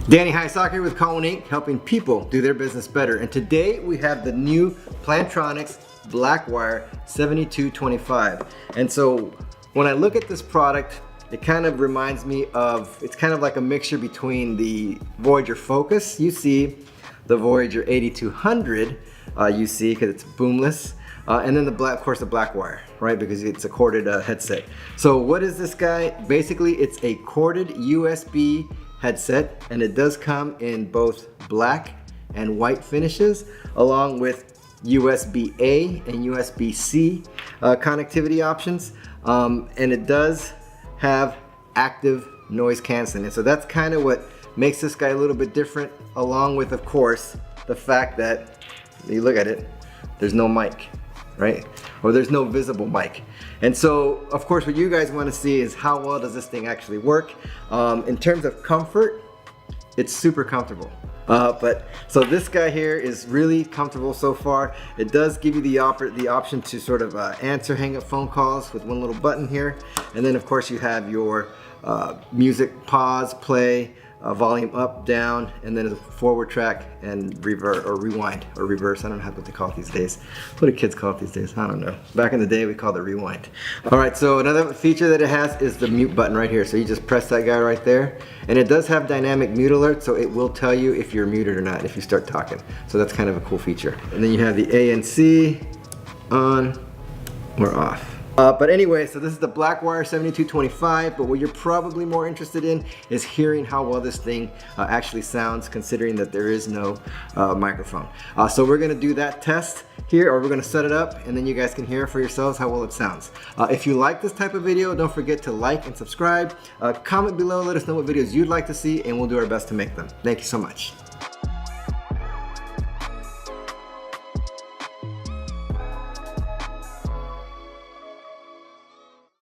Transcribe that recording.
Danny Highsocker with Can Have the Anc, helping people do their business better. And today we have the new Plantronics Blackwire 7225. And so when I look at this product, it kind of reminds me of, it's kind of like a mixture between the Voyager Focus UC, the Voyager 8200 UC, because it's boomless, and then of course the Blackwire, right? Because it's a corded headset. So what is this guy? Basically, it's a corded USB headset, and it does come in both black and white finishes, along with USB-A and USB-C connectivity options, and it does have active noise canceling. And so that's kind of what makes this guy a little bit different, along with, of course, the fact that, you look at it, there's no mic, right? Or there's no visible mic. And so, of course, what you guys want to see is how well does this thing actually work. In terms of comfort, it's super comfortable. So this guy here is really comfortable so far. It does give you the option to sort of answer hang-up phone calls with one little button here. And then, of course, you have your music pause, play, volume up, down, and then a forward track and reverse or rewind or reverse. I don't know what they call it these days. What do kids call it these days? I don't know. Back in the day we called it rewind. Alright, so another feature that it has is the mute button right here. So you just press that guy right there, and it does have dynamic mute alert, so it will tell you if you're muted or not if you start talking. So that's kind of a cool feature. And then you have the ANC on or off. But anyway, so this is the Blackwire 7225, but what you're probably more interested in is hearing how well this thing actually sounds, considering that there is no microphone. So we're gonna do that test here, or we're gonna set it up, and then you guys can hear for yourselves how well it sounds. If you like this type of video, don't forget to like and subscribe. Comment below, let us know what videos you'd like to see, and we'll do our best to make them. Thank you so much.